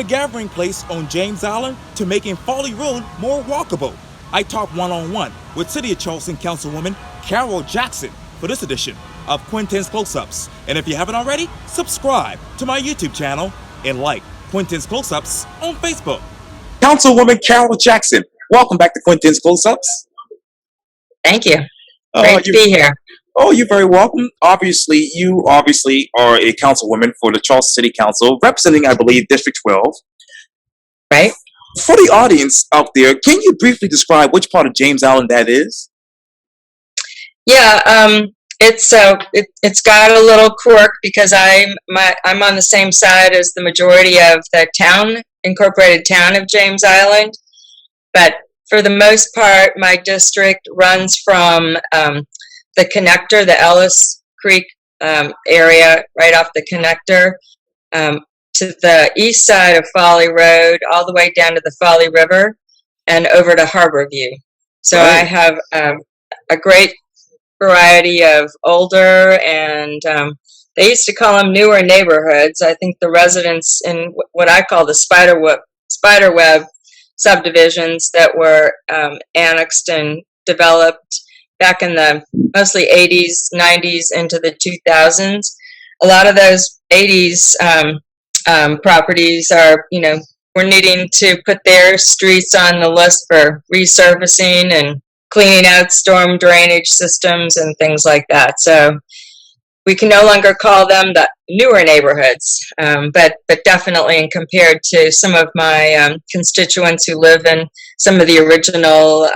a gathering place on James Island to making Folly Road more walkable. I talk one-on-one with City of Charleston Councilwoman Carol Jackson for this edition of Quintin's Close-Ups. And if you haven't already, subscribe to my YouTube channel and like Quintin's Close-Ups on Facebook. Councilwoman Carol Jackson, welcome back to Quintin's Close-Ups. Thank you. Great to be here. Oh, you're very welcome. You obviously are a councilwoman for the Charleston City Council, representing, I believe, District 12. Right. For the audience out there, can you briefly describe which part of James Island that is? Yeah, it's got a little quirk because I'm on the same side as the majority of the incorporated town of James Island, but for the most part, my district runs from the connector, the Ellis Creek area, right off the connector, to the east side of Folly Road, all the way down to the Folly River, and over to Harbor View. So Right. I have a great variety of older and they used to call them newer neighborhoods. I think the residents in what I call the spiderweb subdivisions that were annexed and developed back in the mostly 80s, 90s into the 2000s. A lot of those 80s properties are, we're needing to put their streets on the list for resurfacing and cleaning out storm drainage systems and things like that. So we can no longer call them the newer neighborhoods, but definitely compared to some of my constituents who live in some of the original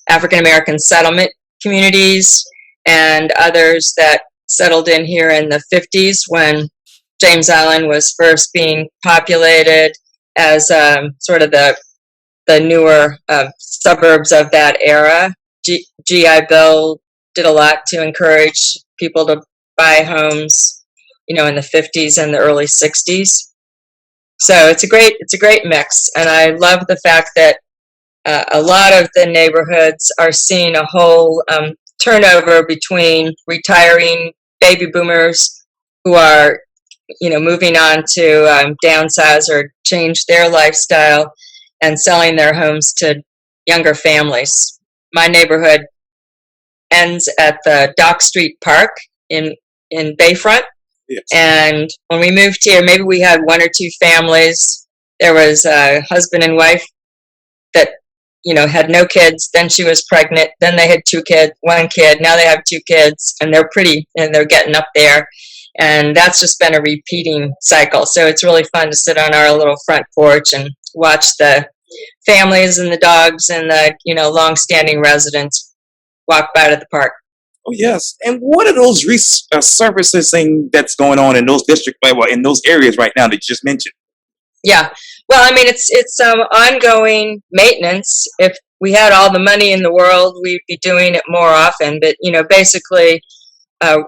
African-American settlement communities and others that settled in here in the 50s when James Island was first being populated as sort of the newer suburbs of that era. GI Bill did a lot to encourage people to buy homes, in the 50s and the early 60s. So it's a great mix, and I love the fact that a lot of the neighborhoods are seeing a whole turnover between retiring baby boomers who are, moving on to downsize or change their lifestyle and selling their homes to younger families. My neighborhood ends at the Dock Street Park in Bayfront. Yes. And when we moved here, maybe we had one or two families. There was a husband and wife that had no kids, then she was pregnant, then they had one kid, now they have two kids, and they're pretty, and they're getting up there, and that's just been a repeating cycle. So it's really fun to sit on our little front porch and watch the families and the dogs and the, long-standing residents walk by to the park. Oh, yes. And what are those resurfacing that's going on in those in those areas right now that you just mentioned? Yeah. Well, I mean, it's ongoing maintenance. If we had all the money in the world, we'd be doing it more often. But, basically,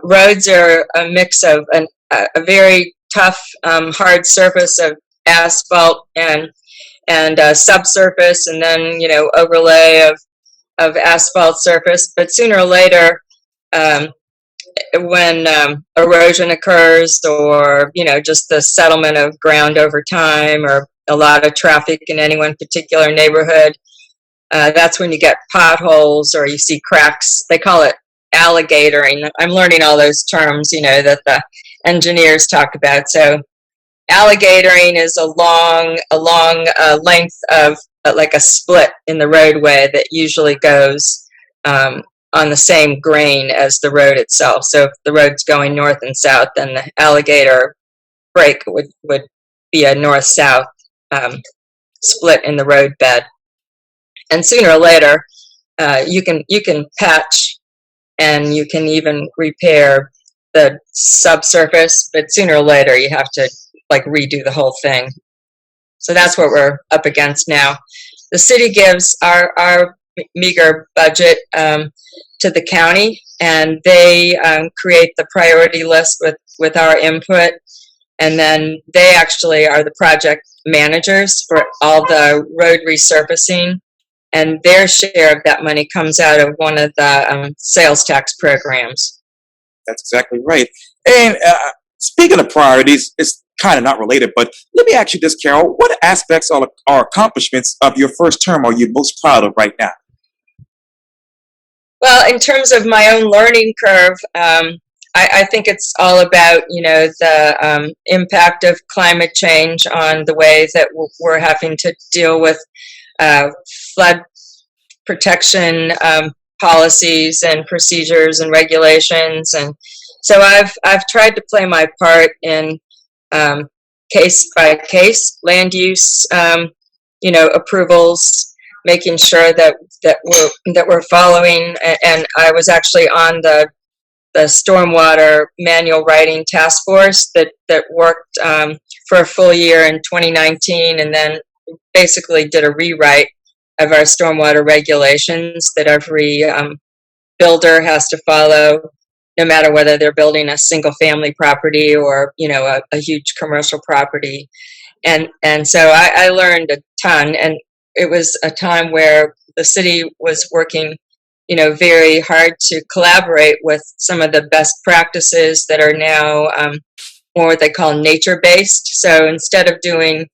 roads are a mix of a very tough, hard surface of asphalt and subsurface, and then, overlay of asphalt surface. But sooner or later, when erosion occurs or, just the settlement of ground over time or a lot of traffic in any one particular neighborhood, that's when you get potholes or you see cracks. They call it alligatoring. I'm learning all those terms, that the engineers talk about. So alligatoring is a long length of like a split in the roadway that usually goes on the same grain as the road itself. So if the road's going north and south, then the alligator break would be a north-south split in the road bed. And sooner or later, you can patch and you can even repair the subsurface, but sooner or later you have to redo the whole thing. So that's what we're up against now. The city gives our meager budget to the county, and they create the priority list with our input, and then they actually are the project managers for all the road resurfacing, and their share of that money comes out of one of the sales tax programs. That's exactly right. And speaking of priorities, kind of not related, but let me ask you this, Carol. What aspects or accomplishments of your first term are you most proud of right now? Well, in terms of my own learning curve, I think it's all about, the impact of climate change on the way that we're having to deal with flood protection policies and procedures and regulations. And so I've tried to play my part in case by case land use, approvals, making sure that we're following. And I was actually on the stormwater manual writing task force that worked for a full year in 2019, and then basically did a rewrite of our stormwater regulations that every builder has to follow, no matter whether they're building a single family property or a huge commercial property. And so I learned a ton, and it was a time where the city was working very hard to collaborate with some of the best practices that are now more what they call nature-based. So instead of doing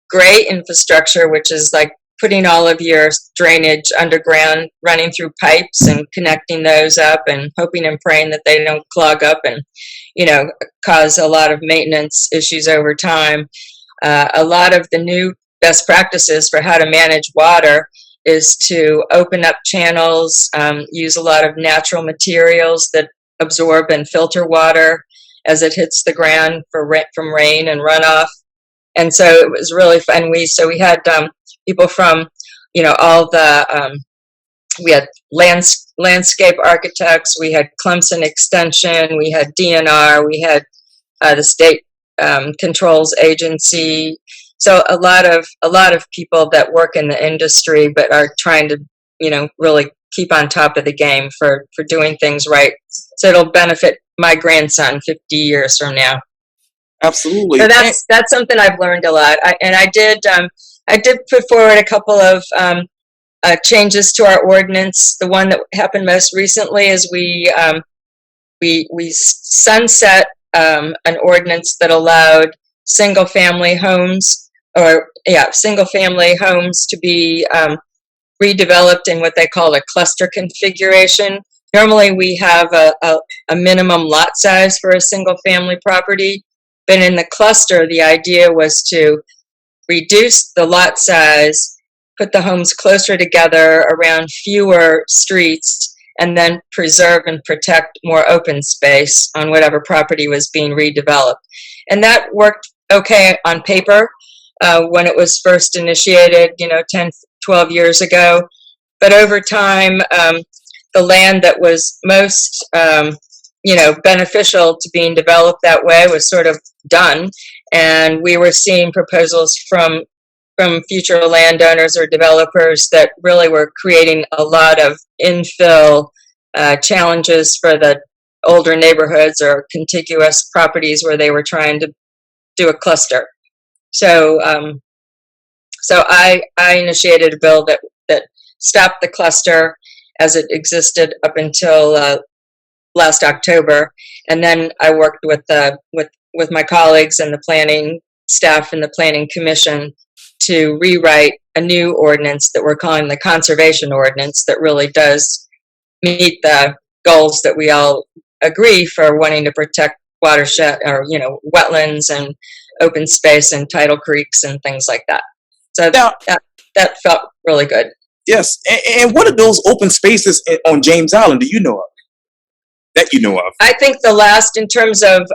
gray infrastructure, which is like putting all of your drainage underground, running through pipes and connecting those up and hoping and praying that they don't clog up and, cause a lot of maintenance issues over time. A lot of the new best practices for how to manage water is to open up channels, use a lot of natural materials that absorb and filter water as it hits the ground from rain and runoff. And so it was really fun. We had people from, all the, we had landscape architects, we had Clemson Extension, we had DNR, we had the state controls agency. So a lot of people that work in the industry, but are trying to, really keep on top of the game for doing things right. So it'll benefit my grandson 50 years from now. Absolutely. So that's something I've learned a lot. I did put forward a couple of changes to our ordinance. The one that happened most recently is we sunset an ordinance that allowed single family homes to be redeveloped in what they call a cluster configuration. Normally we have a minimum lot size for a single family property, but in the cluster, the idea was to reduce the lot size, put the homes closer together around fewer streets, and then preserve and protect more open space on whatever property was being redeveloped. And that worked okay on paper when it was first initiated, 10, 12 years ago. But over time, the land that was most, beneficial to being developed that way was sort of done. And we were seeing proposals from future landowners or developers that really were creating a lot of infill challenges for the older neighborhoods or contiguous properties where they were trying to do a cluster. So I initiated a bill that stopped the cluster as it existed up until last October, and then I worked with my colleagues and the planning staff and the planning commission to rewrite a new ordinance that we're calling the conservation ordinance that really does meet the goals that we all agree for wanting to protect watershed or wetlands and open space and tidal creeks and things like that. So that felt really good. Yes, and what are those open spaces on James Island? Do you know of? That you know of? I think the last, in terms of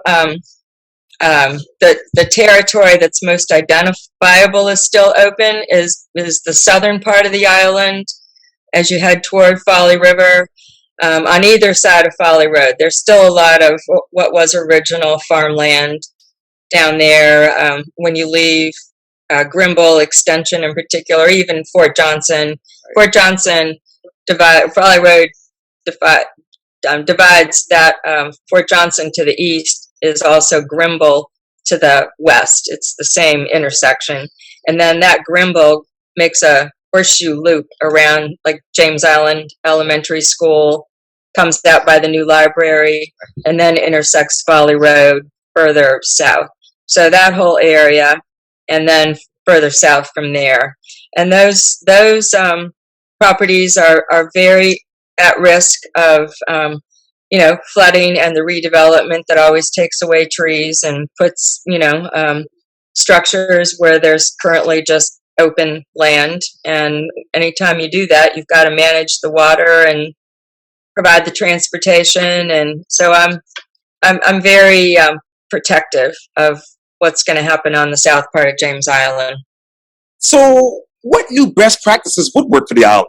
the territory that's most identifiable is still open is the southern part of the island as you head toward Folly River. On either side of Folly Road, there's still a lot of what was original farmland down there. When you leave Grimble Extension in particular, even Fort Johnson, Folly Road divides that. Fort Johnson to the east is also Grimble to the west. It's the same intersection. And then that Grimble makes a horseshoe loop around like James Island Elementary School, comes out by the new library, and then intersects Folly Road further south. So that whole area, and then further south from there. And those properties are very at risk of flooding and the redevelopment that always takes away trees and puts structures where there's currently just open land. And anytime you do that, you've got to manage the water and provide the transportation. And so I'm very protective of what's going to happen on the south part of James Island. So, what new best practices would work for the island?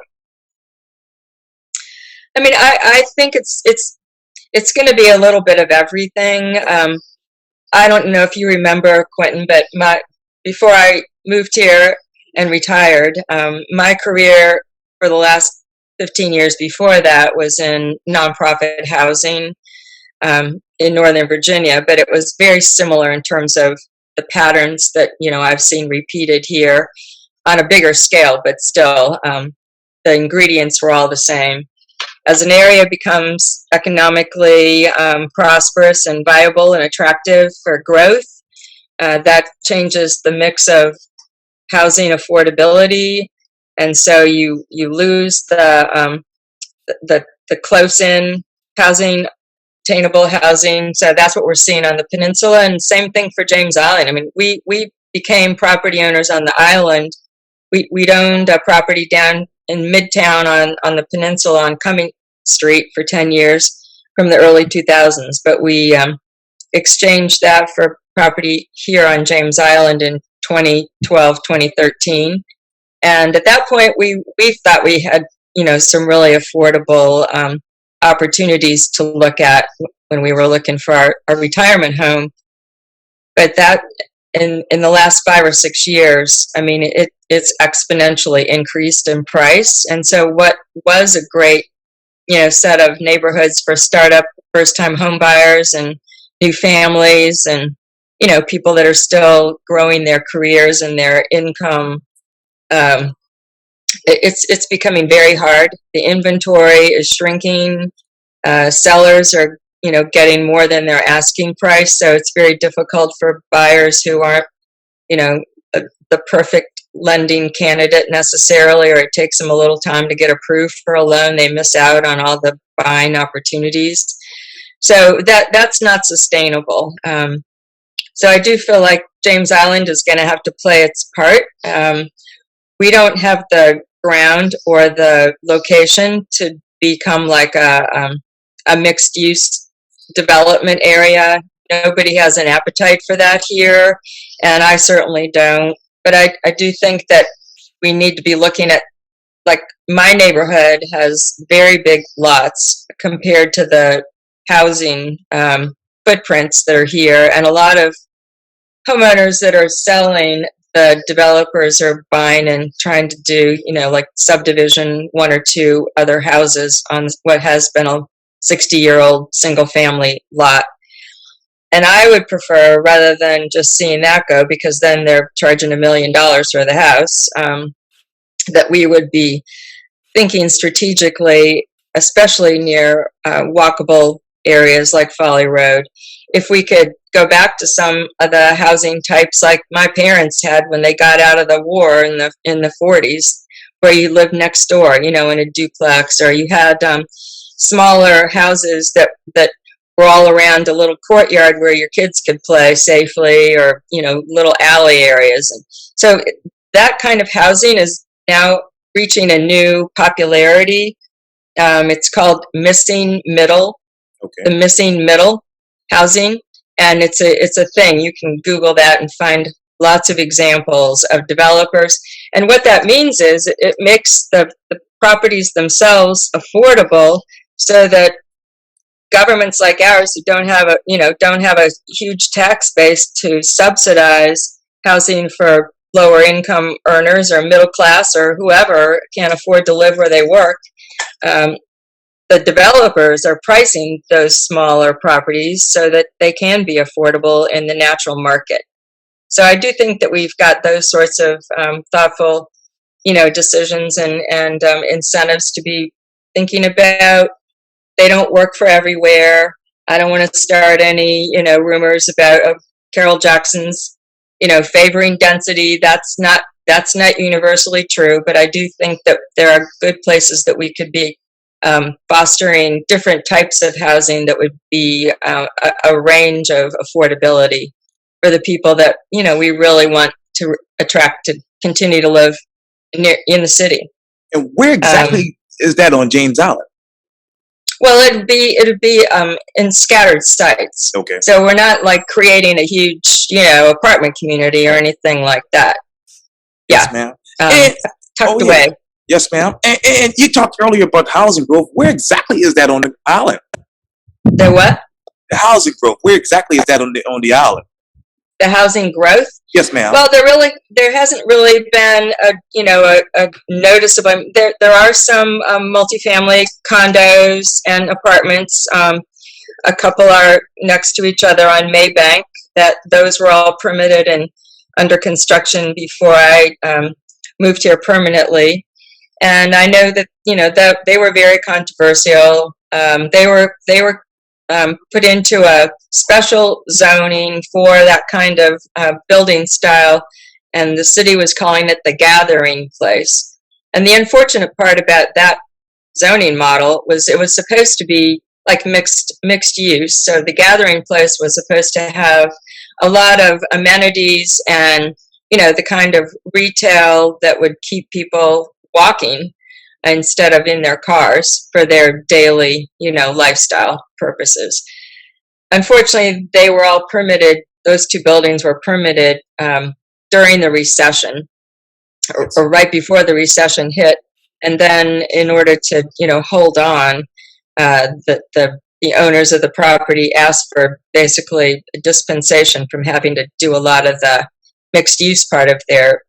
I mean, I think it's going to be a little bit of everything. I don't know if you remember, Quintin, but before I moved here and retired, my career for the last 15 years before that was in nonprofit housing in Northern Virginia, but it was very similar in terms of the patterns that I've seen repeated here on a bigger scale, but still the ingredients were all the same. As an area becomes economically prosperous and viable and attractive for growth, that changes the mix of housing affordability, and so you lose the close-in housing, attainable housing. So that's what we're seeing on the peninsula, and same thing for James Island. I mean, we became property owners on the island. We'd owned a property down in Midtown on the peninsula on Cumming Street for 10 years from the early 2000s, but we exchanged that for property here on James Island in 2012, 2013. And at that point, we thought we had, some really affordable opportunities to look at when we were looking for our retirement home. But that, in the last 5 or 6 years, I mean, it's exponentially increased in price. And so what was a great, set of neighborhoods for startup, first-time home buyers and new families and, people that are still growing their careers and their income, it's becoming very hard. The inventory is shrinking. Sellers are, getting more than their asking price. So it's very difficult for buyers who aren't, the perfect lending candidate necessarily, or it takes them a little time to get approved for a loan. They miss out on all the buying opportunities. So that's not sustainable. So I do feel like James Island is going to have to play its part. We don't have the ground or the location to become like a mixed-use development area. Nobody has an appetite for that here, and I certainly don't. But I do think that we need to be looking at, like, my neighborhood has very big lots compared to the housing footprints that are here, and a lot of homeowners that are selling, the developers are buying and trying to do, like subdivision 1 or 2 other houses on what has been a 60-year-old single-family lot. And I would prefer, rather than just seeing that go, because then they're charging $1 million for the house, that we would be thinking strategically, especially near walkable areas like Folly Road. If we could go back to some of the housing types like my parents had when they got out of the war in the 40s, where you lived next door, in a duplex, or you had smaller houses that were all around a little courtyard where your kids could play safely, or little alley areas. And so that kind of housing is now reaching a new popularity. It's called missing middle. Okay. The missing middle housing, and it's a thing. You can Google that and find lots of examples of developers. And what that means is it makes the properties themselves affordable, so that governments like ours, who don't have a huge tax base to subsidize housing for lower income earners or middle class or whoever can't afford to live where they work, the developers are pricing those smaller properties so that they can be affordable in the natural market. So I do think that we've got those sorts of thoughtful, decisions and incentives to be thinking about. They don't work for everywhere. I don't want to start any, rumors about Carol Jackson's, favoring density. That's not universally true, but I do think that there are good places that we could be fostering different types of housing that would be a range of affordability for the people that we really want to attract to continue to live in the city. And where exactly is that on James Island? Well, it'd be in scattered sites. Okay. So we're not like creating a huge, apartment community or anything like that. Yes, ma'am. Tucked away. Yes, ma'am. And you talked earlier about housing growth. Where exactly is that on the island? The what? The housing growth. Where exactly is that on the island? The housing growth? Yes, ma'am. Well, there hasn't really been a noticeable. There are some multifamily condos and apartments. A couple are next to each other on Maybank. Those were all permitted and under construction before I moved here permanently. And I know that that they were very controversial. They were put into a special zoning for that kind of building style, and the city was calling it the gathering place. And the unfortunate part about that zoning model was it was supposed to be like mixed use. So the gathering place was supposed to have a lot of amenities and the kind of retail that would keep people walking instead of in their cars for their daily, lifestyle purposes. Unfortunately, they were all permitted, those two buildings were permitted during the recession or right before the recession hit. And then in order to, hold on, the owners of the property asked for basically a dispensation from having to do a lot of the mixed use part of their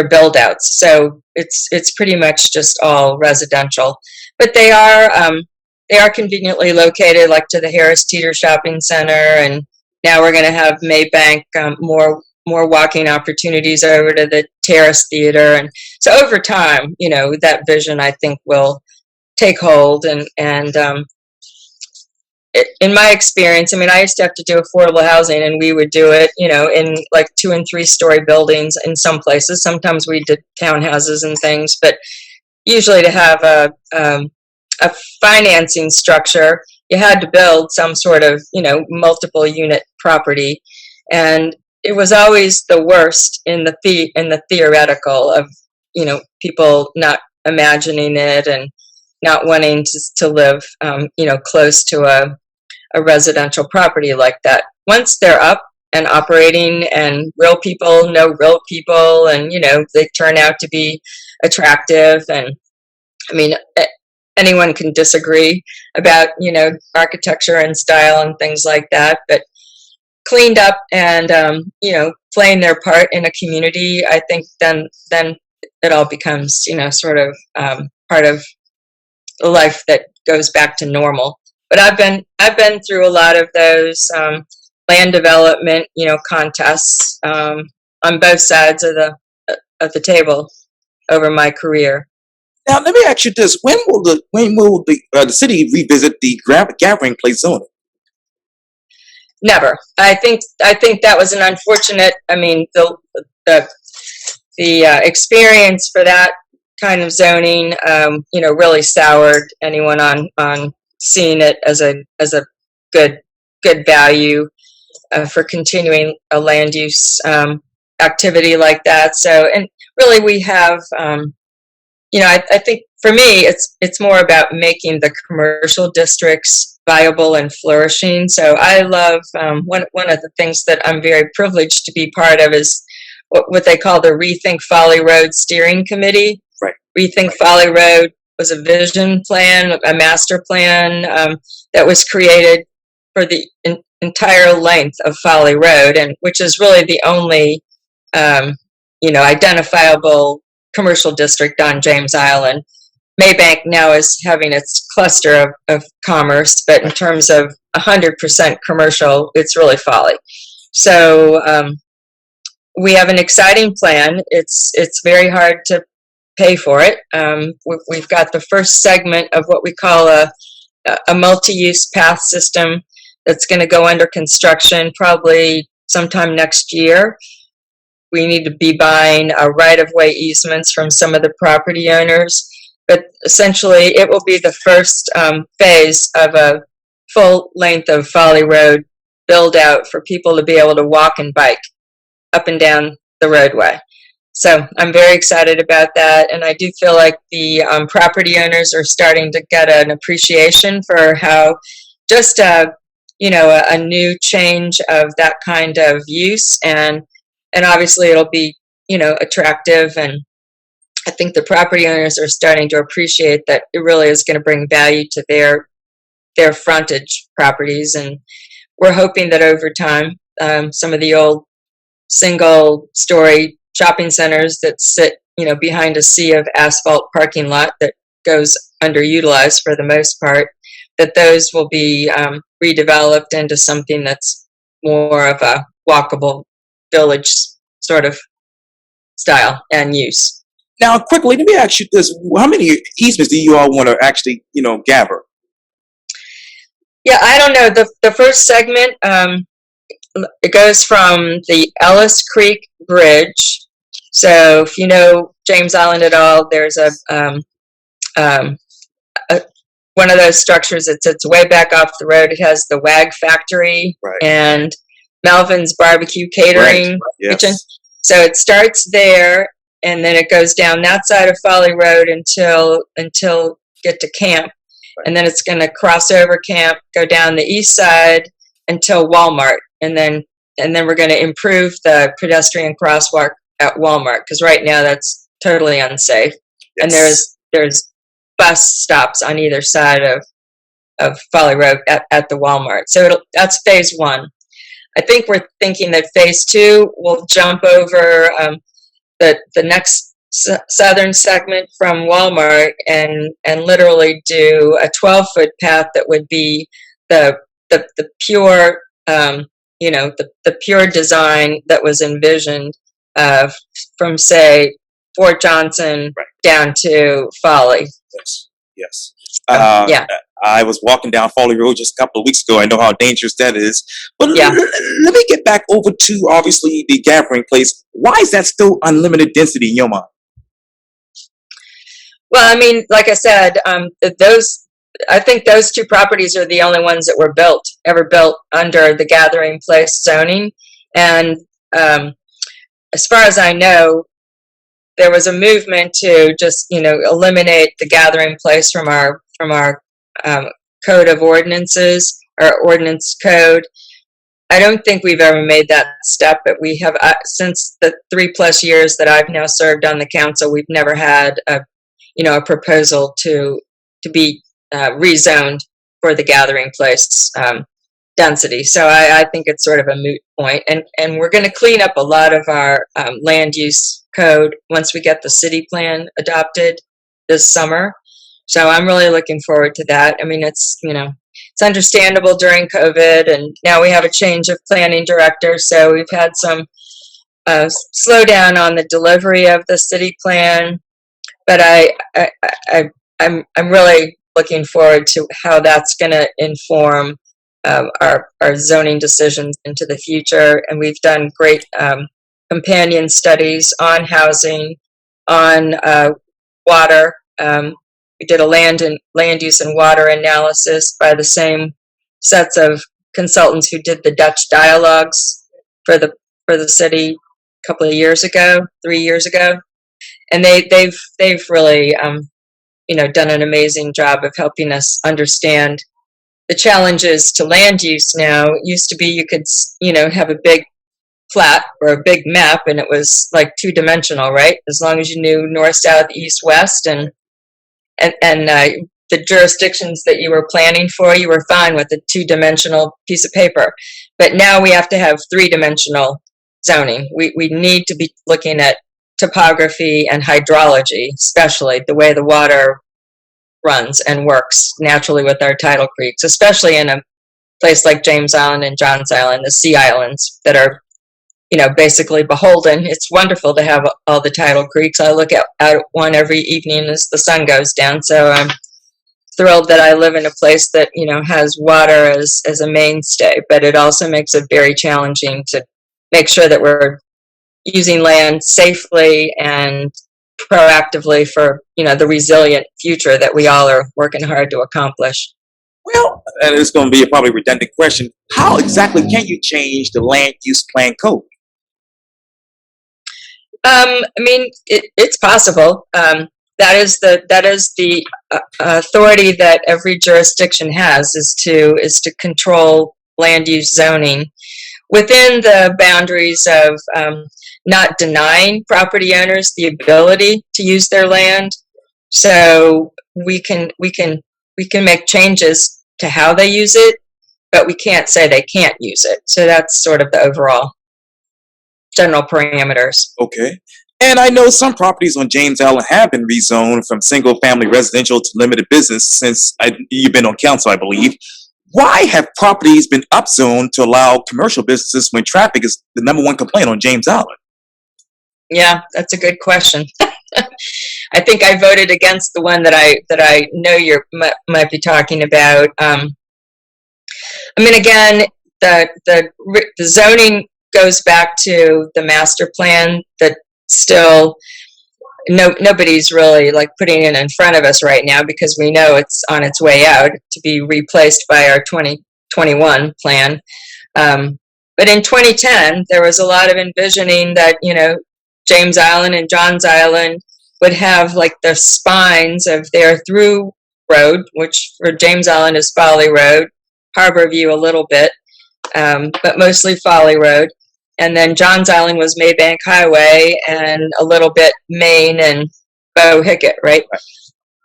build outs. So it's pretty much just all residential, but they are conveniently located like to the Harris Teeter Shopping Center, and now we're going to have Maybank more walking opportunities over to the Terrace Theater, and so over time, that vision I think will take hold. And in my experience, I used to have to do affordable housing, and we would do it, in like 2 and 3 story buildings in some places. Sometimes we did townhouses and things, but usually to have a financing structure, you had to build some sort of, multiple unit property, and it was always the worst in the theoretical of, people not imagining it and not wanting to live, close to a residential property like that. Once they're up and operating and real people know real people, and, they turn out to be attractive. And anyone can disagree about, architecture and style and things like that, but cleaned up and, playing their part in a community, I think then it all becomes, sort of part of the life that goes back to normal. But I've been through a lot of those land development, contests on both sides of the table over my career. Now, let me ask you this: when will the city revisit the gathering place zoning? Never. I think that was an unfortunate. The experience for that kind of zoning, really soured anyone on seeing it as a good value for continuing a land use activity like that. So, and really, we have. I think for me, it's more about making the commercial districts viable and flourishing. So I love one of the things that I'm very privileged to be part of is what they call the Rethink Folly Road Steering Committee. Right. Rethink Folly Road was a vision plan, a master plan that was created for the entire length of Folly Road, and which is really the only identifiable commercial district on James Island. Maybank now is having its cluster of commerce, but in terms of 100% commercial, it's really Folly. So we have an exciting plan. It's very hard to pay for it. We've got the first segment of what we call a multi-use path system that's going to go under construction probably sometime next year. We need to be buying right-of-way easements from some of the property owners. But essentially, it will be the first phase of a full length of Folly Road build out for people to be able to walk and bike up and down the roadway. So I'm very excited about that, and I do feel like the property owners are starting to get an appreciation for how just a new change of that kind of use, and obviously it'll be attractive, and I think the property owners are starting to appreciate that it really is going to bring value to their frontage properties, and we're hoping that over time some of the old single-story shopping centers that sit behind a sea of asphalt parking lot that goes underutilized for the most part, that those will be redeveloped into something that's more of a walkable village sort of style and use. Now, quickly, let me ask you this: how many easements do you all want to actually, gather? Yeah, I don't know. The first segment, it goes from the Ellis Creek Bridge. So if you know James Island at all, there's a one of those structures that sits way back off the road. It has the Wag Factory and Melvin's Barbecue Catering Kitchen. So it starts there, and then it goes down that side of Folly Road until get to camp, and then it's going to cross over camp, go down the east side until Walmart, and then we're going to improve the pedestrian crosswalk at Walmart, because right now that's totally unsafe. And there's bus stops on either side of Folly Road at the Walmart. So that's phase one. I think we're thinking that phase two will jump over the next southern segment from Walmart and literally do a 12-foot path that would be the pure the pure design that was envisioned from, say, Fort Johnson down to Folly. Yes. Yeah. I was walking down Folly Road just a couple of weeks ago. I know how dangerous that is. But Yeah. let me get back over to, obviously, the gathering place. Why is that still unlimited density in your mind? Well, I mean, like I said, I think those two properties are the only ones that were ever built under the gathering place zoning. And as far as I know, there was a movement to just, eliminate the gathering place from our code of ordinances, or ordinance code. I don't think we've ever made that step, but we have, since the 3+ years that I've now served on the council, we've never had a proposal to be rezoned for the gathering place density. So I think it's sort of a moot point. And we're going to clean up a lot of our land use code once we get the city plan adopted this summer. So I'm really looking forward to that. I mean, it's understandable during COVID, and now we have a change of planning director. So we've had some slowdown on the delivery of the city plan. But I'm really looking forward to how that's going to inform our zoning decisions into the future. And we've done great companion studies on housing, on water. We did a land use and water analysis by the same sets of consultants who did the Dutch dialogues for the city a couple of years ago, 3 years ago. And they've really done an amazing job of helping us understand the challenges to land use now. It used to be you could have a big plat or a big map, and it was like 2-dimensional, right? As long as you knew north, south, east, west, and the jurisdictions that you were planning for, you were fine with a 2-dimensional piece of paper. But now we have to have 3-dimensional zoning. We need to be looking at topography and hydrology, especially the way the water runs and works naturally with our tidal creeks, especially in a place like James Island and Johns Island, the sea islands that are, basically beholden. It's wonderful to have all the tidal creeks. I look out at one every evening as the sun goes down. So thrilled that I live in a place that, has water as a mainstay, but it also makes it very challenging to make sure that we're using land safely and proactively for, the resilient future that we all are working hard to accomplish. Well, and it's going to be a probably redundant question. How exactly can you change the land use plan code? It's possible. That is the authority that every jurisdiction has is to control land use zoning within the boundaries of not denying property owners the ability to use their land. So we can make changes to how they use it, but we can't say they can't use it. So that's sort of the overall general parameters. Okay. And I know some properties on James Allen have been rezoned from single family residential to limited business since you've been on council, I believe. Why have properties been upzoned to allow commercial businesses when traffic is the number one complaint on James Allen? Yeah, that's a good question. I think I voted against the one that I know you might be talking about. Again, the zoning goes back to the master plan that still nobody's really like putting it in front of us right now because we know it's on its way out to be replaced by our 2021 plan. But in 2010, there was a lot of envisioning that, James Island and Johns Island would have like the spines of their through road, which for James Island is Folly Road, Harbor View a little bit, but mostly Folly Road. And then Johns Island was Maybank Highway and a little bit Maine and Bow Hicket, right?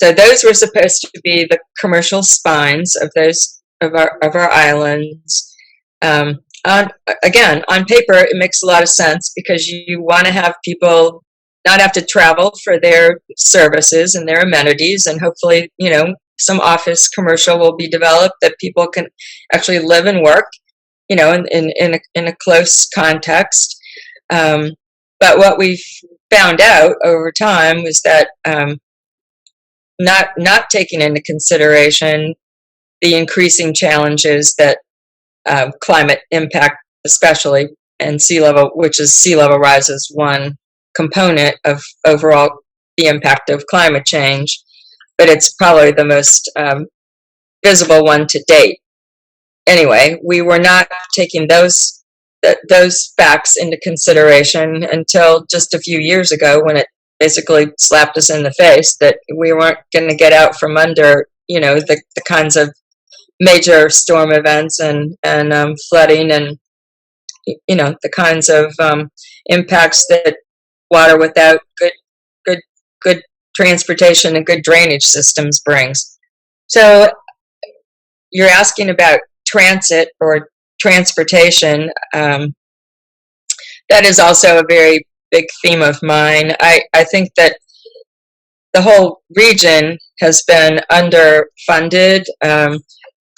So those were supposed to be the commercial spines of our islands. Again, on paper, it makes a lot of sense because you want to have people not have to travel for their services and their amenities, and hopefully, some office commercial will be developed that people can actually live and work, in a close context. But what we've found out over time was that not taking into consideration the increasing challenges that climate impact, especially, and sea level, which is sea level rise is one component of overall the impact of climate change, but it's probably the most visible one to date. Anyway, we were not taking those facts into consideration until just a few years ago when it basically slapped us in the face that we weren't going to get out from under, the kinds of major storm events and flooding and, the kinds of impacts that water without good transportation and good drainage systems brings. So you're asking about transit or transportation. That is also a very big theme of mine. I think that the whole region has been underfunded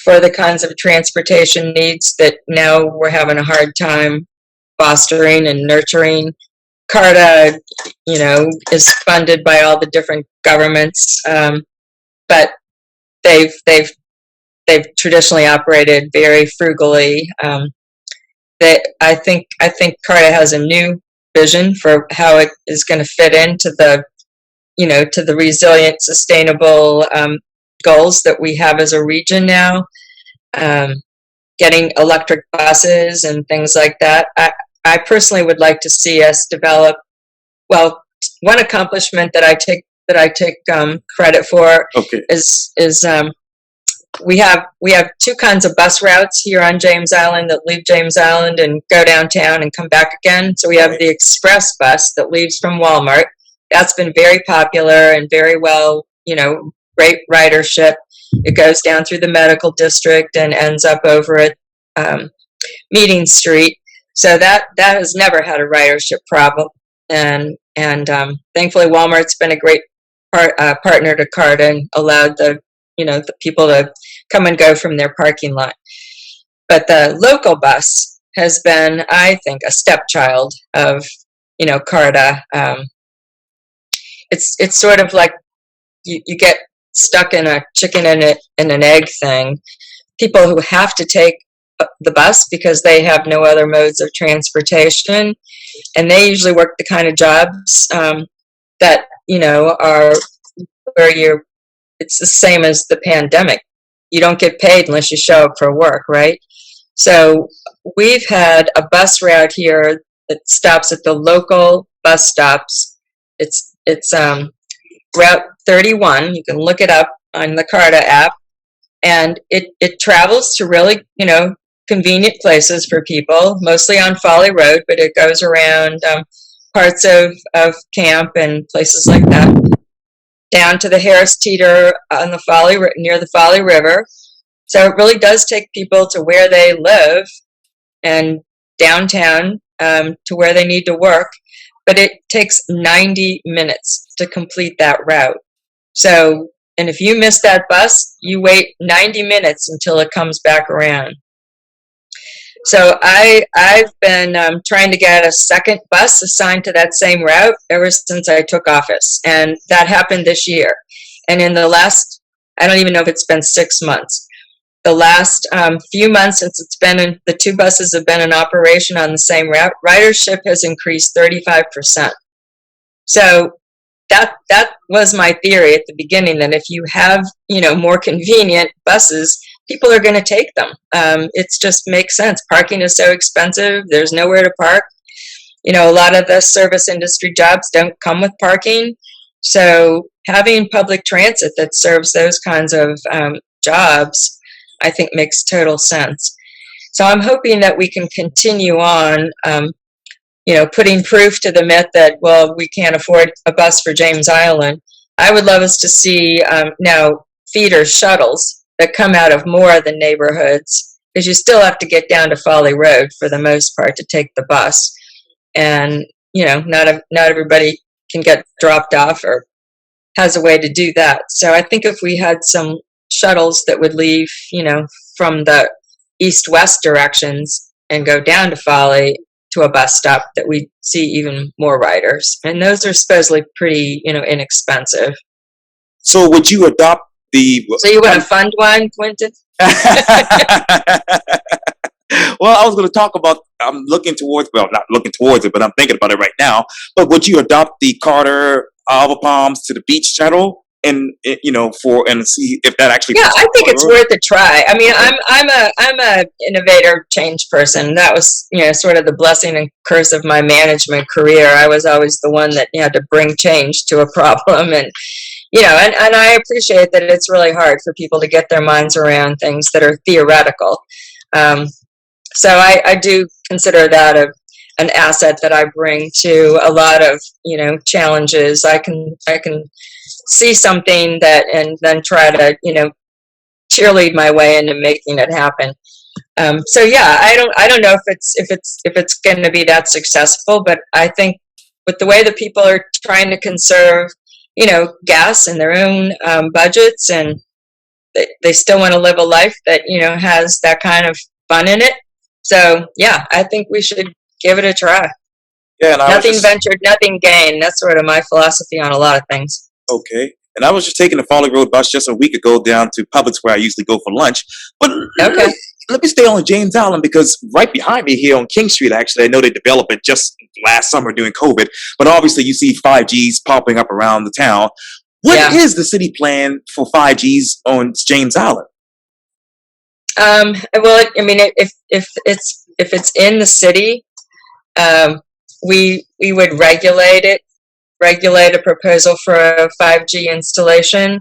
for the kinds of transportation needs that now we're having a hard time fostering and nurturing. CARTA, is funded by all the different governments, but they've traditionally operated very frugally. I think CARTA has a new vision for how it is going to fit into the, to the resilient, sustainable goals that we have as a region now. Getting electric buses and things like that. I personally would like to see us develop. Well, one accomplishment that I take credit for is we have two kinds of bus routes here on James Island that leave James Island and go downtown and come back again. So we have the express bus that leaves from Walmart. That's been very popular and very well, great ridership. It goes down through the medical district and ends up over at Meeting Street. So that has never had a ridership problem. And thankfully Walmart's been a great partner to CARTA and allowed the people to come and go from their parking lot. But the local bus has been, I think, a stepchild of, CARTA. It's sort of like you get stuck in a chicken and an egg thing. People who have to take the bus because they have no other modes of transportation, and they usually work the kind of jobs that are where it's the same as the pandemic. You don't get paid unless you show up for work, right? So we've had a bus route here that stops at the local bus stops. It's Route 31. You can look it up on the Carta app, and it travels to really convenient places for people, mostly on Folly Road, but it goes around parts of camp and places like that, down to the Harris Teeter on the near the Folly River. So it really does take people to where they live and downtown to where they need to work, but it takes 90 minutes to complete that route. So, and if you miss that bus, you wait 90 minutes until it comes back around. So I've been trying to get a second bus assigned to that same route ever since I took office, and that happened this year. And in the last, I don't even know if it's been 6 months, the last few months since the two buses have been in operation on the same route, ridership has increased 35%. So that was my theory at the beginning, that if you have more convenient buses, people are going to take them. It just makes sense. Parking is so expensive. There's nowhere to park. A lot of the service industry jobs don't come with parking. So having public transit that serves those kinds of jobs, I think makes total sense. So I'm hoping that we can continue on, putting proof to the myth that, well, we can't afford a bus for James Island. I would love us to see now feeder shuttles that come out of more of the neighborhoods, because you still have to get down to Folly Road for the most part to take the bus. And, not everybody can get dropped off or has a way to do that. So I think if we had some shuttles that would leave, from the east-west directions and go down to Folly to a bus stop, that we'd see even more riders. And those are supposedly pretty, inexpensive. So would you adopt So you want to fund one, Quintin? Well, I was going to talk about, I'm looking towards, well, not looking towards it, but I'm thinking about it right now. But would you adopt the Carter Alva Palms to the beach shuttle and see if that actually? Yeah, I think it's worth a try. I mean, I'm a innovator, change person. That was, sort of the blessing and curse of my management career. I was always the one that had to bring change to a problem, and and I appreciate that it's really hard for people to get their minds around things that are theoretical. So I do consider that an asset that I bring to a lot of, challenges. I can see something and then try to, cheerlead my way into making it happen. So yeah, I don't know if it's going to be that successful, but I think with the way that people are trying to conserve gas in their own budgets, and they still want to live a life that, has that kind of fun in it. So, yeah, I think we should give it a try. Yeah, and nothing ventured, nothing gained. That's sort of my philosophy on a lot of things. Okay. And I was just taking the Folly Road bus just a week ago down to Publix, where I usually go for lunch. But okay. Let me stay on James Island, because right behind me here on King Street, actually, I know they developed it just last summer during COVID, but obviously you see 5Gs popping up around the town. What is the city plan for 5Gs on James Island? Well, I mean, if it's in the city, we would regulate a proposal for a 5G installation.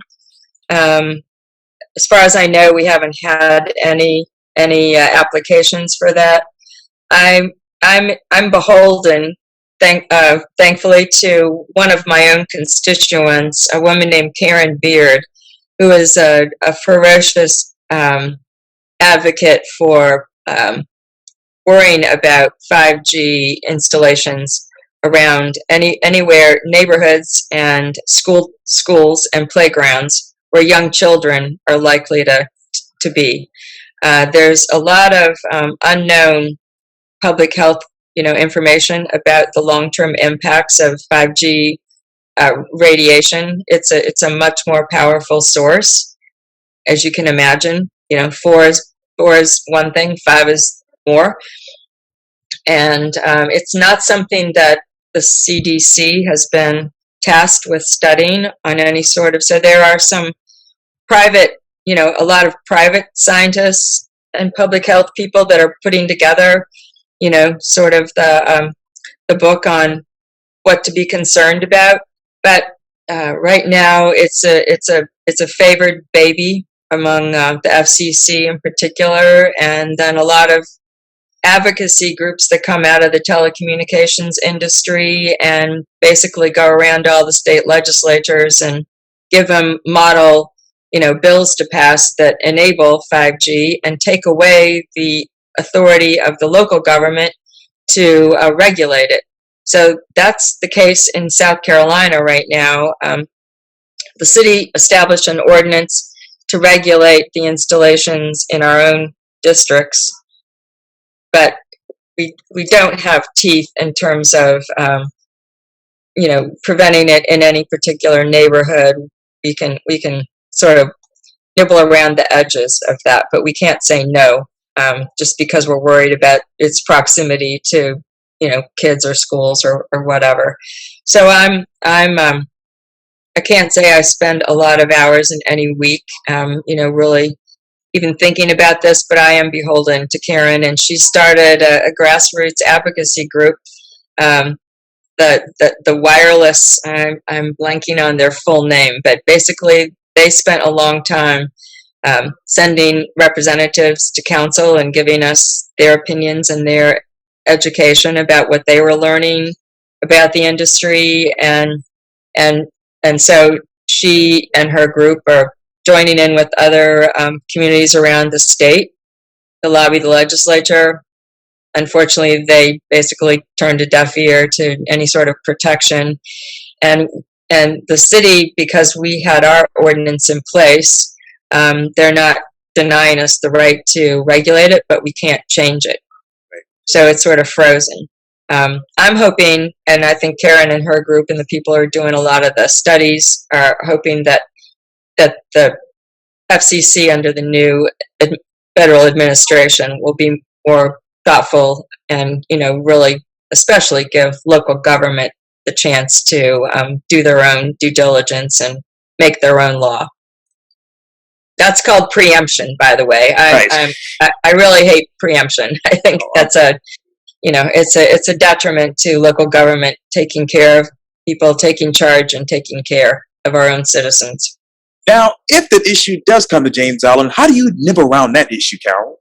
As far as I know, we haven't had any applications for that. I'm beholden, thankfully, to one of my own constituents, a woman named Karen Beard, who is a ferocious advocate for worrying about 5G installations around anywhere, neighborhoods and schools and playgrounds where young children are likely to be. There's a lot of unknown public health, information about the long-term impacts of 5G radiation. It's a much more powerful source, as you can imagine. Four is one thing, five is more, and it's not something that the CDC has been tasked with studying on any sort of. So there are some private, a lot of private scientists and public health people that are putting together, sort of the book on what to be concerned about. But right now, it's a favored baby among the FCC in particular, and then a lot of advocacy groups that come out of the telecommunications industry and basically go around all the state legislatures and give them model, bills to pass that enable 5G and take away the authority of the local government to regulate it. So that's the case in South Carolina right now. The city established an ordinance to regulate the installations in our own districts, but we don't have teeth in terms of preventing it in any particular neighborhood. We can sort of nibble around the edges of that, but we can't say no just because we're worried about its proximity to kids or schools or whatever. So I can't say I spend a lot of hours in any week, really even thinking about this, but I am beholden to Karen, and she started a grassroots advocacy group. The wireless, I'm blanking on their full name, but basically they spent a long time sending representatives to council and giving us their opinions and their education about what they were learning about the industry, and so she and her group are joining in with other communities around the state to lobby the legislature. Unfortunately, they basically turned a deaf ear to any sort of protection, and the city, because we had our ordinance in place, they're not denying us the right to regulate it, but we can't change it. So it's sort of frozen. I'm hoping, and I think Karen and her group and the people who are doing a lot of the studies are hoping that the FCC under the new federal administration will be more thoughtful and, really especially give local government the chance to do their own due diligence and make their own law. That's called preemption, by the way. I really hate preemption. I think that's it's a detriment to local government taking care of people, taking charge, and taking care of our own citizens. Now, if the issue does come to James Island, how do you nibble around that issue, Carol?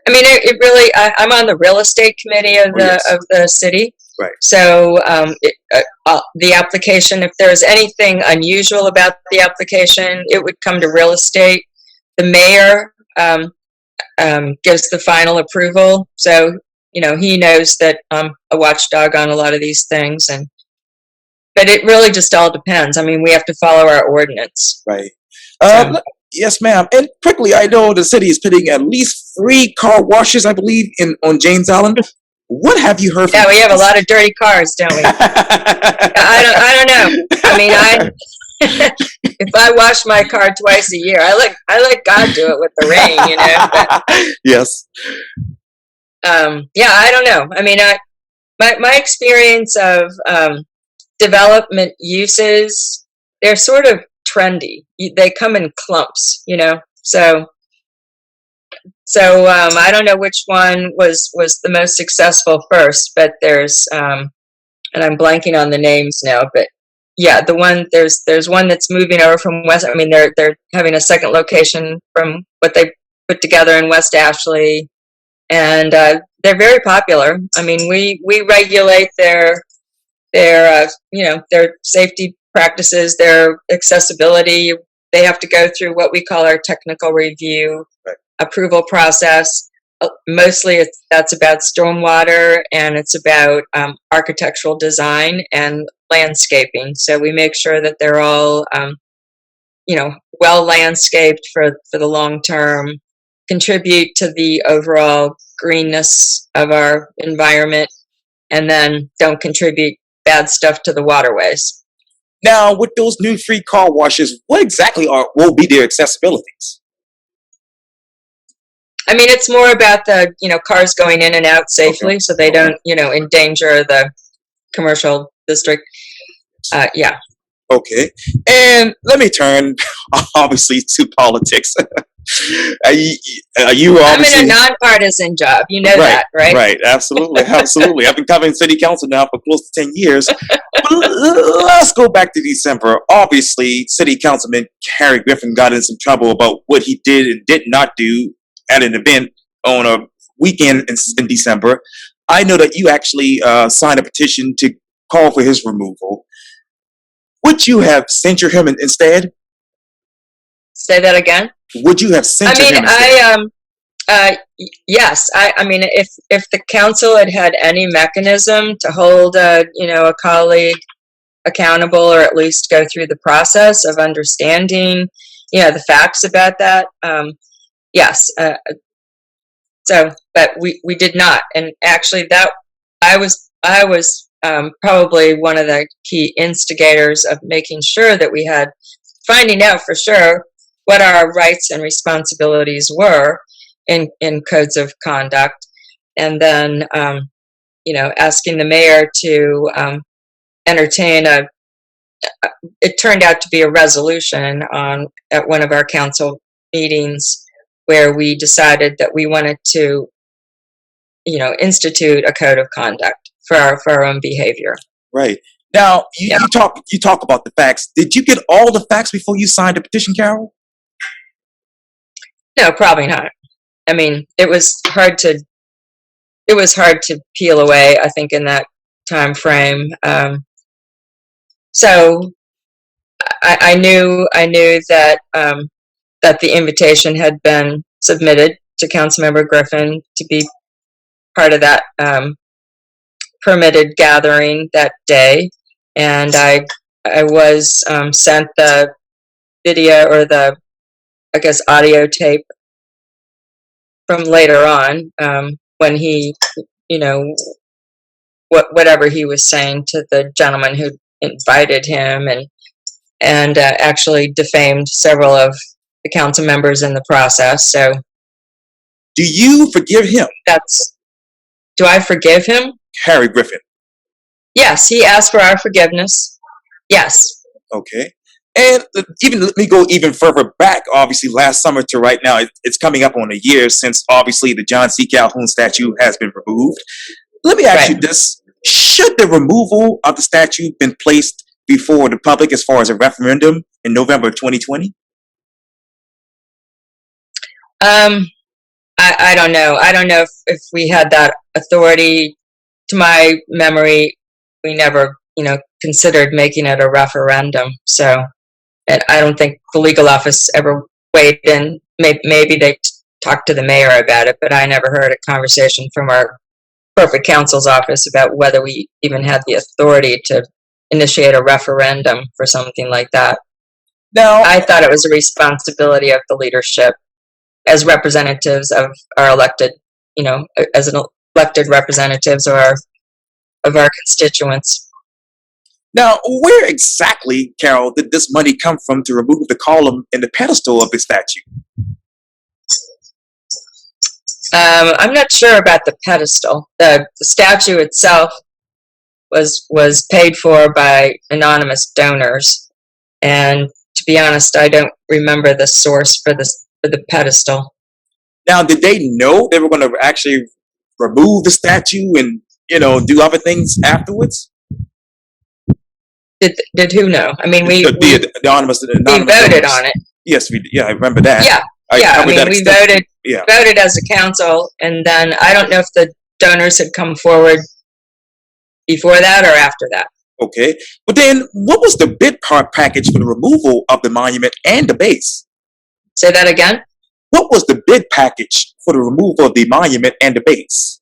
I mean, it really. I'm on the real estate committee of the city. Right. So the application, if there's anything unusual about the application, it would come to real estate. The mayor gives the final approval. So, he knows that I'm a watchdog on a lot of these things. But it really just all depends. I mean, we have to follow our ordinance. Right. Yes, ma'am. And quickly, I know the city is putting at least 3 car washes, I believe, on James Island. What have you heard from we have a lot of dirty cars, don't we? I don't know. I mean, if I wash my car twice a year, I let God do it with the rain, But, yes. I don't know. I mean, my experience of development uses, they're sort of trendy. They come in clumps, So I don't know which one was the most successful first, but there's and I'm blanking on the names now, but yeah, there's one that's moving over from West. I mean, they're having a second location from what they put together in West Ashley, and they're very popular. I mean, we regulate their safety practices, their accessibility. They have to go through what we call our technical review approval process. Mostly that's about stormwater, and it's about architectural design and landscaping. So we make sure that they're all, well landscaped for the long term, contribute to the overall greenness of our environment, and then don't contribute bad stuff to the waterways. Now, with those new free car washes, what exactly will be their accessibilities? I mean, it's more about the, cars going in and out safely, Okay. so they don't, endanger the commercial district. Yeah. Okay. And let me turn, obviously, to politics. You I'm obviously... in a nonpartisan job. You know Right, that, right? right. Absolutely, absolutely. I've been covering city council now for close to 10 years. But let's go back to December. Obviously, city councilman Harry Griffin got in some trouble about what he did and did not do at an event on a weekend in December. I know that you actually signed a petition to call for his removal. Would you have censured him instead? Say that again. Would you have censured him instead? Yes. I mean, if the council had any mechanism to hold a colleague accountable, or at least go through the process of understanding, the facts about that, yes. But we did not, and actually, that I was probably one of the key instigators of making sure that we had finding out for sure what our rights and responsibilities were in codes of conduct, and then asking the mayor to entertain it turned out to be a resolution at one of our council meetings, where we decided that we wanted to institute a code of conduct for our own behavior. Right. Now, you talk about the facts. Did you get all the facts before you signed the petition, Carol? No, probably not. I mean, it was hard to peel away, I think, in that time frame. So I knew that that the invitation had been submitted to Councilmember Griffin to be part of that permitted gathering that day, and I was sent the video, or the, I guess, audio tape from later on, when he, whatever he was saying to the gentleman who invited him, and actually defamed several of the council members in the process. So, do you forgive him? Do I forgive him? Harry Griffin. Yes, he asked for our forgiveness. Yes. Okay. And let me go even further back, obviously, last summer to right now. It's coming up on a year since, obviously, the John C. Calhoun statue has been removed. Let me ask you this. Should the removal of the statue been placed before the public as far as a referendum in November of 2020? I don't know. I don't know if we had that authority. To my memory, we never, considered making it a referendum. So, and I don't think the legal office ever weighed in. Maybe they talked to the mayor about it, but I never heard a conversation from our corporate counsel's office about whether we even had the authority to initiate a referendum for something like that. Now, I thought it was a responsibility of the leadership as representatives of our elected, as an elected representatives of our constituents. Now, where exactly, Carol, did this money come from to remove the column and the pedestal of the statue? I'm not sure about the pedestal. The statue itself was paid for by anonymous donors, and to be honest, I don't remember the source for the pedestal. Now, did they know they were going to actually remove the statue and do other things afterwards? Did who know? I mean, we the anonymous voted donors. on it. Yes, I remember that. Yeah. I mean, we voted as a council, and then I don't know if the donors had come forward before that or after that. Okay, but then what was the bid part package for the removal of the monument and the base? Say that again? What was the bid package for the removal of the monument and the base?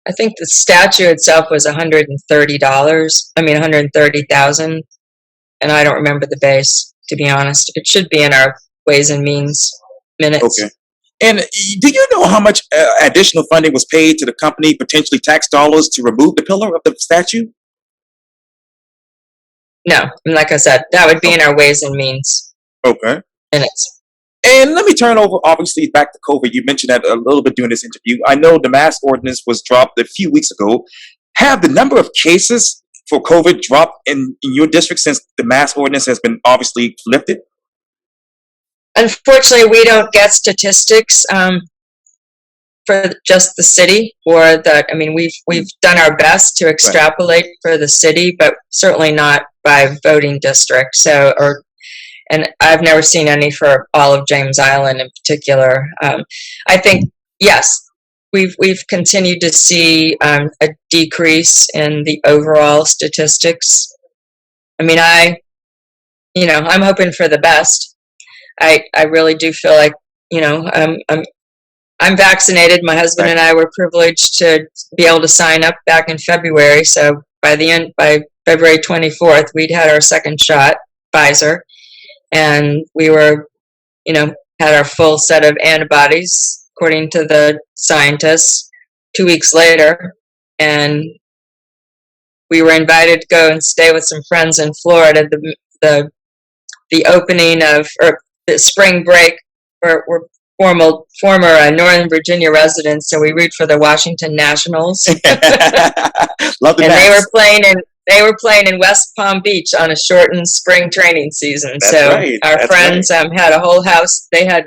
I think the statue itself was $130. I mean, $130,000, and I don't remember the base, to be honest. It should be in our Ways and Means minutes. Okay. And do you know how much additional funding was paid to the company, potentially tax dollars, to remove the pillar of the statue? No, and like I said, that would be in our ways and means Okay. minutes. And let me turn over, obviously, back to COVID. You mentioned that a little bit during this interview. I know the mask ordinance was dropped a few weeks ago. Have the number of cases for COVID dropped in your district since the mask ordinance has been obviously lifted? Unfortunately, we don't get statistics for just the city, or that. I mean, we've done our best to extrapolate for the city, but certainly not by voting district. So, and I've never seen any for all of James Island in particular. I think yes, we've continued to see a decrease in the overall statistics. I mean, I'm hoping for the best. I really do feel like, I'm vaccinated. My husband and I were privileged to be able to sign up back in February. So by February 24th, we'd had our second shot, Pfizer, and we were, had our full set of antibodies, according to the scientists, 2 weeks later. And we were invited to go and stay with some friends in Florida. The opening of, or the spring break, we're former Northern Virginia residents, so we root for the Washington Nationals. Love the and Nats. they were playing in West Palm Beach on a shortened spring training season. That's so right. our That's friends had a whole house. They had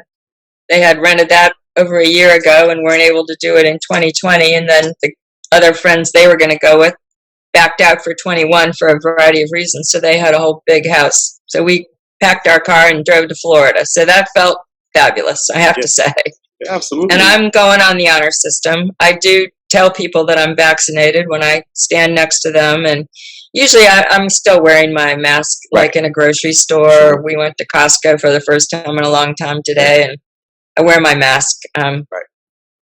rented that over a year ago and weren't able to do it in 2020. And then the other friends they were going to go with backed out for 21 for a variety of reasons. So they had a whole big house. So we packed our car and drove to Florida. So that felt fabulous, I have to say. Yeah, absolutely. And I'm going on the honor system. I do tell people that I'm vaccinated when I stand next to them. And usually I'm still wearing my mask, like in a grocery store. Sure. We went to Costco for the first time in a long time today, and I wear my mask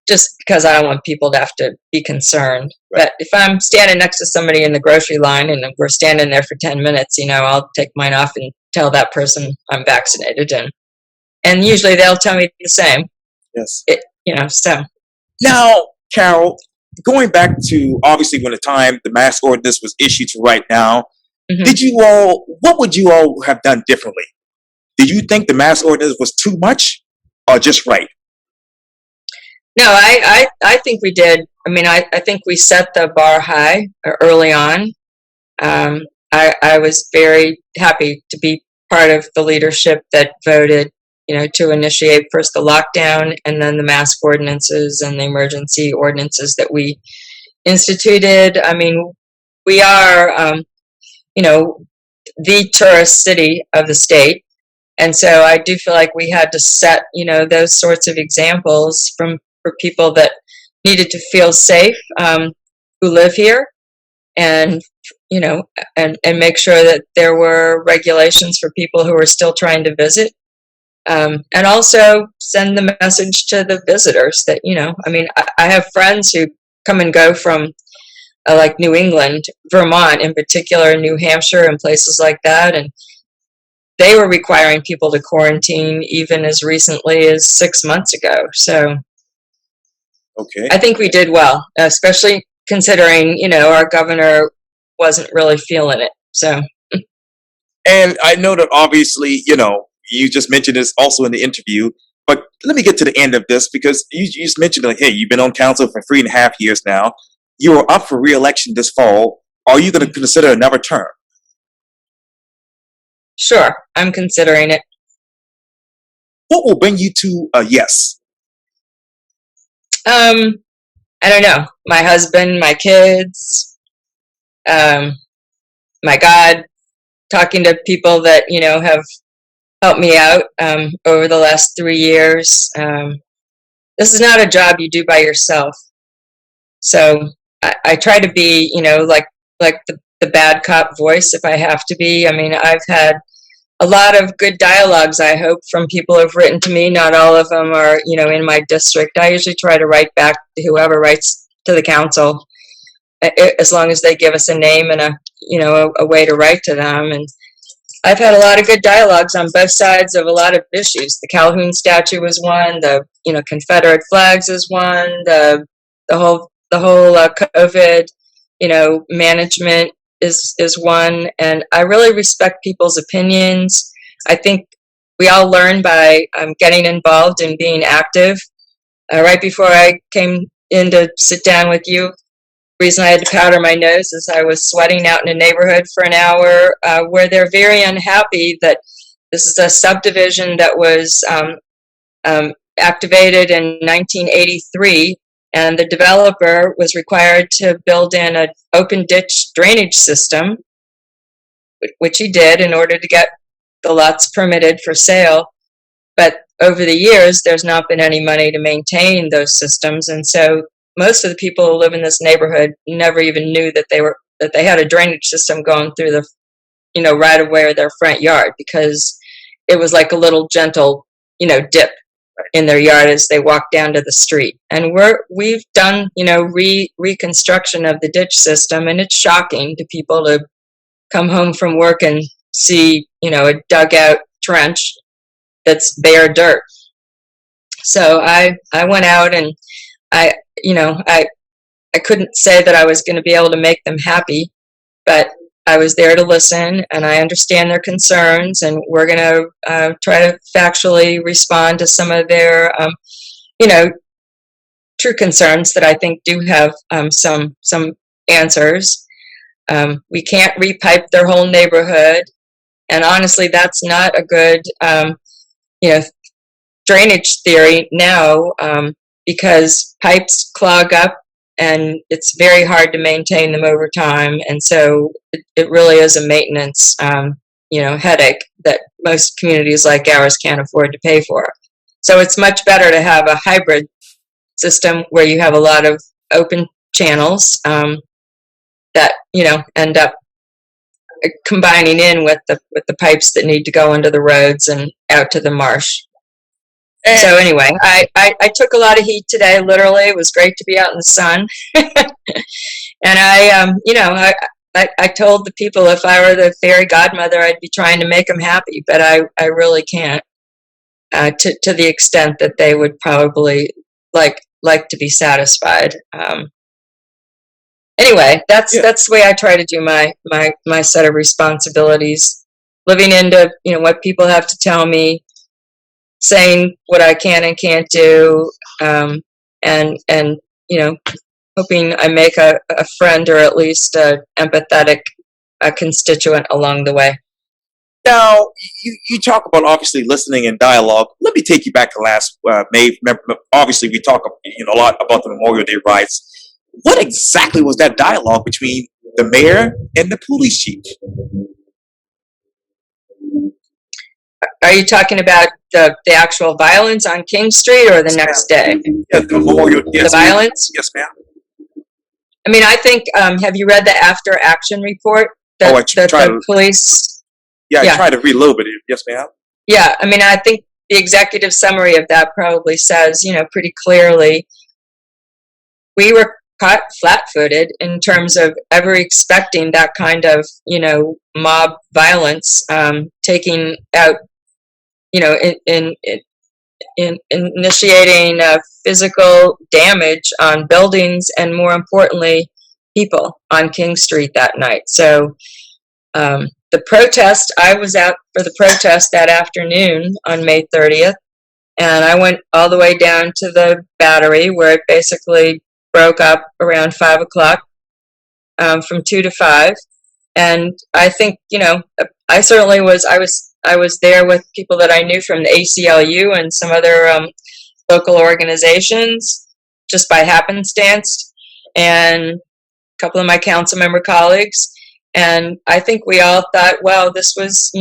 just because I don't want people to have to be concerned. But if I'm standing next to somebody in the grocery line and we're standing there for 10 minutes, I'll take mine off and tell that person I'm vaccinated. And usually they'll tell me the same. Yes. So. Now, Carol, going back to obviously when the mask ordinance was issued to right now, what would you all have done differently? Did you think the mask ordinance was too much or just right? No, I think we did. I mean, I think we set the bar high early on. I was very happy to be part of the leadership that voted, to initiate first the lockdown and then the mask ordinances and the emergency ordinances that we instituted. I mean, we are, the tourist city of the state. And so I do feel like we had to set, those sorts of examples for people that needed to feel safe, who live here, and and make sure that there were regulations for people who are still trying to visit, and also send the message to the visitors that I have friends who come and go from like New England, Vermont in particular, New Hampshire, and places like that, and they were requiring people to quarantine even as recently as 6 months ago. So okay, I think we did well, especially considering, our governor wasn't really feeling it. So, and I know that obviously, you just mentioned this also in the interview, but let me get to the end of this because you just mentioned like, hey, you've been on council for 3.5 years now. You are up for re-election this fall. Are you going to consider another term? Sure, I'm considering it. What will bring you to a yes? I don't know. My husband, my kids, my God, talking to people that, have helped me out over the last 3 years. This is not a job you do by yourself. So I try to be, like the bad cop voice if I have to be. I mean, I've had a lot of good dialogues, I hope, from people who've written to me. Not all of them are, in my district. I usually try to write back to whoever writes to the council, as long as they give us a name and a way to write to them. And I've had a lot of good dialogues on both sides of a lot of issues. The Calhoun statue was one. The Confederate flags is one. The whole COVID management is one. And I really respect people's opinions. I think we all learn by getting involved and being active. Right before I came in to sit down with you, the reason I had to powder my nose is I was sweating out in a neighborhood for an hour where they're very unhappy that this is a subdivision that was activated in 1983, and the developer was required to build in an open ditch drainage system, which he did in order to get the lots permitted for sale. But over the years, there's not been any money to maintain those systems, and so most of the people who live in this neighborhood never even knew that they had a drainage system going through the right of way of their front yard, because it was like a little gentle dip in their yard as they walk down to the street. And we've done reconstruction of the ditch system, and it's shocking to people to come home from work and see a dugout trench that's bare dirt. So I went out, and I couldn't say that I was going to be able to make them happy, but I was there to listen, and I understand their concerns, and we're going to try to factually respond to some of their, true concerns that I think do have some answers. We can't repipe their whole neighborhood, and honestly, that's not a good, drainage theory now, because pipes clog up, and it's very hard to maintain them over time. And so it really is a maintenance, headache that most communities like ours can't afford to pay for. So it's much better to have a hybrid system where you have a lot of open channels that end up combining in with the pipes that need to go into the roads and out to the marsh. So anyway, I took a lot of heat today, literally. It was great to be out in the sun. And I told the people if I were the fairy godmother, I'd be trying to make them happy, but I really can't, to the extent that they would probably like to be satisfied. Anyway, that's the way I try to do my set of responsibilities, living into what people have to tell me, saying what I can and can't do, and hoping I make a friend, or at least a empathetic constituent along the way. Now, you talk about obviously listening and dialogue. Let me take you back to last May. Obviously, we talk a lot about the Memorial Day riots. What exactly was that dialogue between the mayor and the police chief? Are you talking about the actual violence on King Street, or the next day? Yeah, the Memorial. Yes, the violence? Yes, ma'am. I mean, I think, have you read the after action report that the police? Yeah, I tried to read a little bit of it. Yes, ma'am. Yeah, I mean, I think the executive summary of that probably says, pretty clearly, we were caught flat-footed in terms of ever expecting that kind of, mob violence, taking out, in initiating physical damage on buildings, and more importantly, people on King Street that night. So the protest, I was out for the protest that afternoon on May 30th, and I went all the way down to the Battery, where it basically broke up around 5 o'clock, from 2 to 5. And I think, I certainly was, I was there with people that I knew from the ACLU and some other local organizations, just by happenstance, and a couple of my council member colleagues. And I think we all thought, well, this was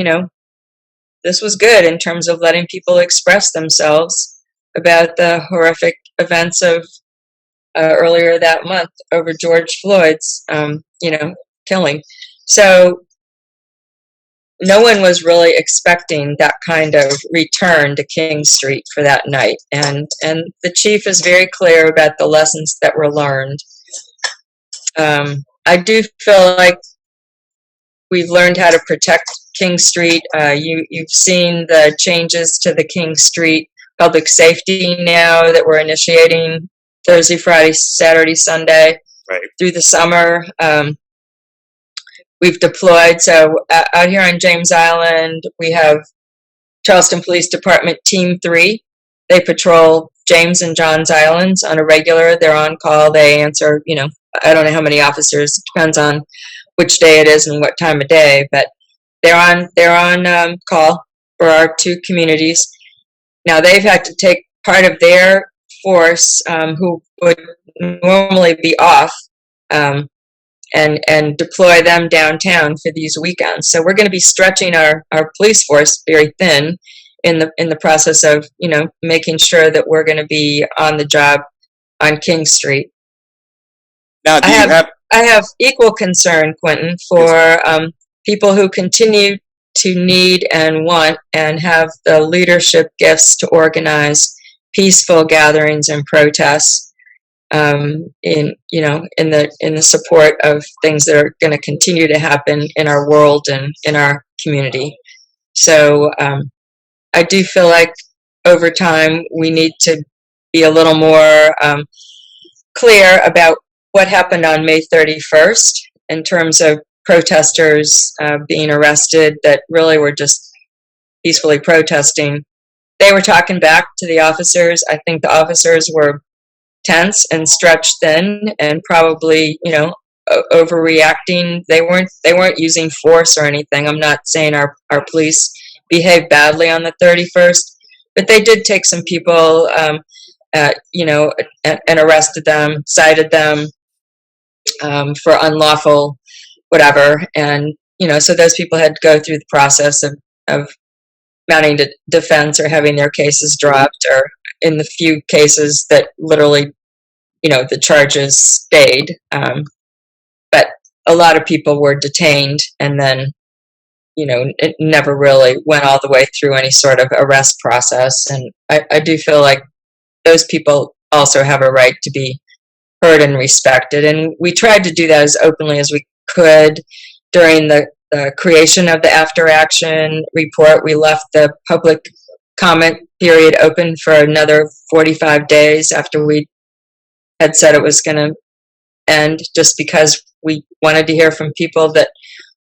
good in terms of letting people express themselves about the horrific events of earlier that month over George Floyd's, killing. So no one was really expecting that kind of return to King Street for that night. And the chief is very clear about the lessons that were learned. I do feel like we've learned how to protect King Street. You've seen the changes to the King Street public safety now that we're initiating Thursday, Friday, Saturday, Sunday through the summer. We've deployed, so out here on James Island, we have Charleston Police Department Team 3. They patrol James and Johns Islands on a regular. They're on call. They answer, I don't know how many officers. It depends on which day it is and what time of day, but they're on call for our 2 communities. Now they've had to take part of their force, who would normally be off, and deploy them downtown for these weekends. So we're going to be stretching our police force very thin in the process of, making sure that we're going to be on the job on King Street. Now, I have equal concern, Quintin, for people who continue to need and want and have the leadership gifts to organize peaceful gatherings and protests in the support of things that are going to continue to happen in our world and in our community. So I do feel like over time we need to be a little more clear about what happened on May 31st in terms of protesters being arrested that really were just peacefully protesting. They were talking back to the officers. I think the officers were tense and stretched thin and probably, overreacting. They weren't using force or anything. I'm not saying our police behaved badly on the 31st, but they did take some people, and arrested them, cited them for unlawful whatever. And, so those people had to go through the process of mounting defense or having their cases dropped, or in the few cases that literally, the charges stayed. But a lot of people were detained and then, it never really went all the way through any sort of arrest process. And I do feel like those people also have a right to be heard and respected. And we tried to do that as openly as we could during the creation of the after action report. We left the public comment period open for another 45 days after we had said it was going to end, just because we wanted to hear from people that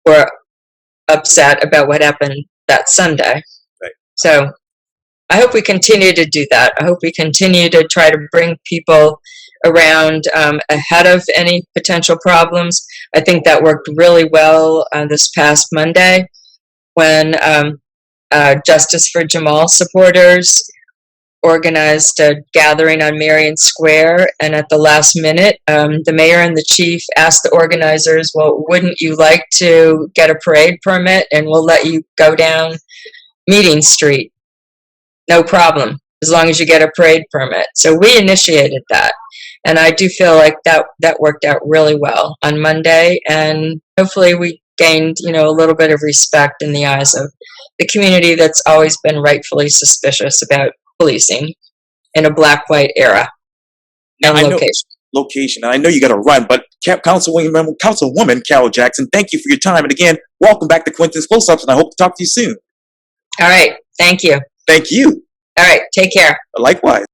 were upset about what happened that Sunday. Right. So I hope we continue to do that. I hope we continue to try to bring people around ahead of any potential problems. I think that worked really well this past Monday when Justice for Jamal supporters organized a gathering on Marion Square, and at the last minute, the mayor and the chief asked the organizers, well, wouldn't you like to get a parade permit and we'll let you go down Meeting Street? No problem, as long as you get a parade permit. So we initiated that. And I do feel like that worked out really well on Monday, and hopefully we gained, a little bit of respect in the eyes of the community that's always been rightfully suspicious about policing in a black-white era and location. And I know you got to run, but Councilwoman Carol Jackson, thank you for your time. And again, welcome back to Quintin's Close-Ups, and I hope to talk to you soon. All right. Thank you. Thank you. All right. Take care. Likewise.